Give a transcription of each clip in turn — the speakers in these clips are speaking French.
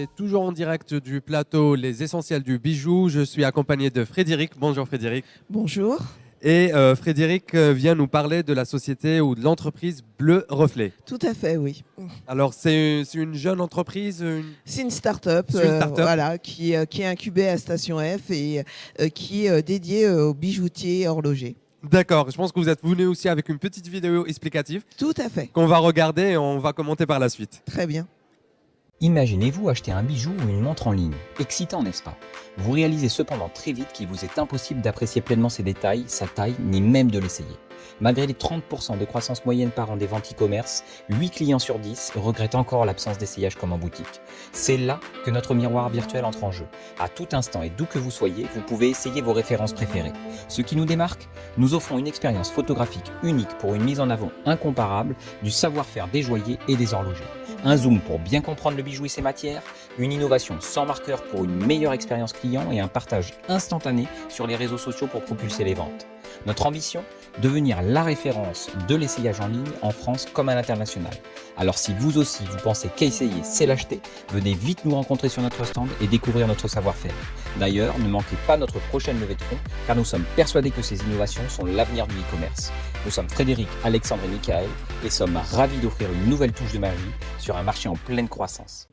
est toujours en direct du plateau Les Essentiels du Bijou. Je suis accompagné de Frédéric. Bonjour Frédéric. Bonjour. Et Frédéric vient nous parler de la société ou de l'entreprise Bleu Reflet. Tout à fait, oui. Alors, c'est une jeune entreprise C'est une start-up, C'est une start-up. voilà, qui est incubée à Station F et qui est dédiée aux bijoutiers horlogers. D'accord, je pense que vous êtes venu aussi avec une petite vidéo explicative Tout à fait. qu'on va regarder et on va commenter par la suite. Très bien. Imaginez-vous acheter un bijou ou une montre en ligne. Excitant, n'est-ce pas? Vous réalisez cependant très vite qu'il vous est impossible d'apprécier pleinement ses détails, sa taille, ni même de l'essayer. Malgré les 30% de croissance moyenne par an des ventes e-commerce, 8 clients sur 10 regrettent encore l'absence d'essayage comme en boutique. C'est là que notre miroir virtuel entre en jeu. À tout instant et d'où que vous soyez, vous pouvez essayer vos références préférées. Ce qui nous démarque, nous offrons une expérience photographique unique pour une mise en avant incomparable du savoir-faire des joailliers et des horlogers. Un zoom pour bien comprendre le bijou et ses matières, une innovation sans marqueur pour une meilleure expérience client et un partage instantané sur les réseaux sociaux pour propulser les ventes. Notre ambition, devenir la référence de l'essayage en ligne en France comme à l'international. Alors si vous aussi vous pensez qu'essayer c'est l'acheter, venez vite nous rencontrer sur notre stand et découvrir notre savoir-faire. D'ailleurs, ne manquez pas notre prochaine levée de fonds car nous sommes persuadés que ces innovations sont l'avenir du e-commerce. Nous sommes Frédéric, Alexandre et Michael et sommes ravis d'offrir une nouvelle touche de magie sur un marché en pleine croissance.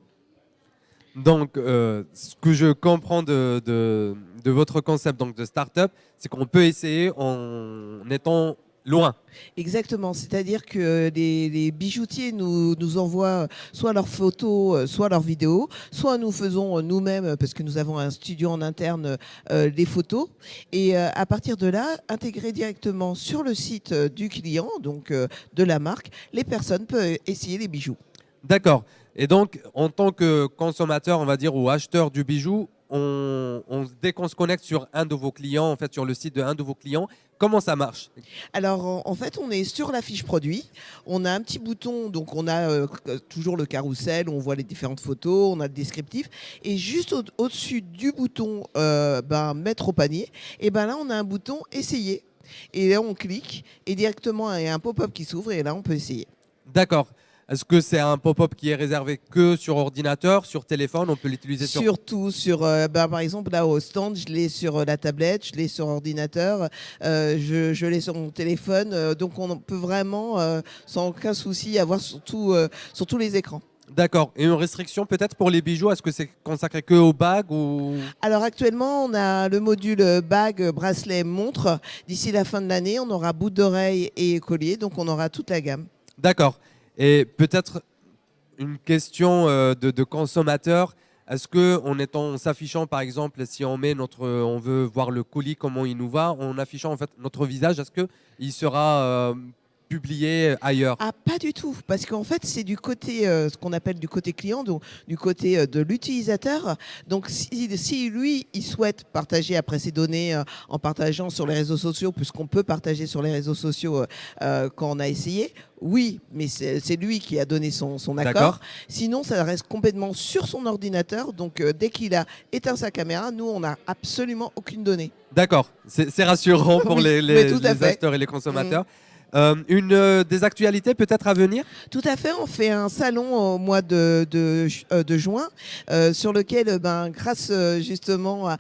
Donc, ce que je comprends de votre concept donc de start-up, c'est qu'on peut essayer en étant loin. Exactement. C'est-à-dire que les bijoutiers nous envoient soit leurs photos, soit leurs vidéos, soit nous faisons nous-mêmes, parce que nous avons un studio en interne, les photos. Et à partir de là, intégrer directement sur le site du client, donc de la marque, les personnes peuvent essayer les bijoux. D'accord. Et donc, en tant que consommateur, on va dire, ou acheteur du bijou, dès qu'on se connecte sur un de vos clients, en fait, sur le site d'un de vos clients, comment ça marche? Alors en fait, on est sur la fiche produit. On a un petit bouton, donc on a toujours le carrousel où on voit les différentes photos, on a le descriptif. Et juste au-dessus du bouton mettre au panier, et ben là on a un bouton essayer. Et là on clique et directement il y a un pop-up qui s'ouvre et là on peut essayer. D'accord. Est-ce que c'est un pop-up qui est réservé que sur ordinateur, sur téléphone? On peut l'utiliser sur... Surtout sur, par exemple, là au stand, je l'ai sur la tablette, je l'ai sur ordinateur, je l'ai sur mon téléphone. Donc on peut vraiment, sans aucun souci, avoir sur tous les écrans. D'accord. Et une restriction peut-être pour les bijoux? Est-ce que c'est consacré que aux bagues ou... Alors actuellement, on a le module bague, bracelet, montre. D'ici la fin de l'année, on aura boucle d'oreille et collier, donc on aura toute la gamme. D'accord. Et peut-être une question de consommateur. Est-ce que en s'affichant, par exemple, si on veut voir le colis, comment il nous va, en affichant en fait notre visage, est-ce que il sera publié ailleurs? Ah, pas du tout, parce qu'en fait, c'est du côté, ce qu'on appelle du côté client, donc du côté de l'utilisateur. Donc, si lui, il souhaite partager après ses données en partageant sur les réseaux sociaux, puisqu'on peut partager sur les réseaux sociaux quand on a essayé, oui, mais c'est lui qui a donné son D'accord. accord. Sinon, ça reste complètement sur son ordinateur. Donc, dès qu'il a éteint sa caméra, nous, on n'a absolument aucune donnée. D'accord. C'est rassurant pour Oui, les mais tout à fait. acheteurs et les consommateurs. Des actualités peut-être à venir? Tout à fait, on fait un salon au mois de juin sur lequel, grâce justement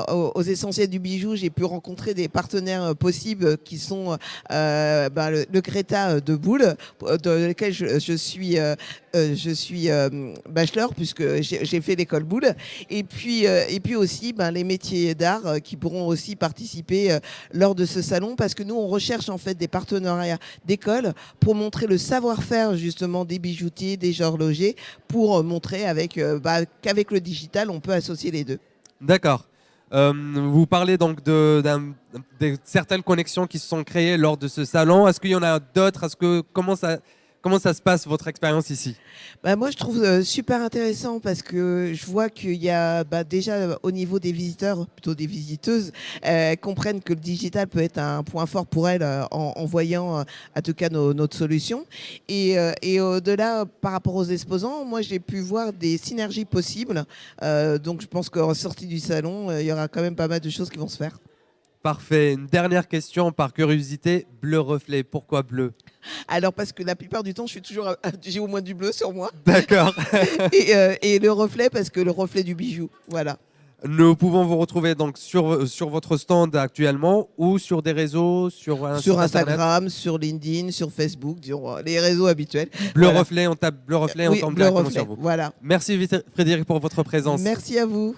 aux essentiels du bijou, j'ai pu rencontrer des partenaires possibles qui sont le Greta de Boule, dans lequel je suis bachelor puisque j'ai fait l'école Boule. Et puis aussi les métiers d'art qui pourront aussi participer lors de ce salon parce que nous, on recherche en fait des partenariats d'école pour montrer le savoir-faire justement des bijoutiers, des horlogers, pour montrer qu'avec le digital, on peut associer les deux. D'accord. Vous parlez donc de certaines connexions qui se sont créées lors de ce salon. Est-ce qu'il y en a d'autres? Comment ça se passe, votre expérience ici? Moi, je trouve super intéressant parce que je vois qu'il y a déjà au niveau des visiteurs, plutôt des visiteuses, comprennent que le digital peut être un point fort pour elles en voyant en tout cas notre solution. Et au-delà, par rapport aux exposants, moi, j'ai pu voir des synergies possibles. Donc, je pense qu'en sortie du salon, il y aura quand même pas mal de choses qui vont se faire. Parfait. Une dernière question par curiosité. Bleu reflet. Pourquoi bleu? Alors, parce que la plupart du temps, j'ai au moins du bleu sur moi. D'accord. Et le reflet, parce que le reflet du bijou. Voilà. Nous pouvons vous retrouver donc sur votre stand actuellement ou sur des réseaux, sur un Sur site internet. Instagram, sur LinkedIn, sur Facebook, disons, les réseaux habituels. Bleu Voilà. Reflet, on tape Bleu Reflet, on Oui, tombe Bleu directement Reflet. sur vous. Voilà. Merci Frédéric pour votre présence. Merci à vous.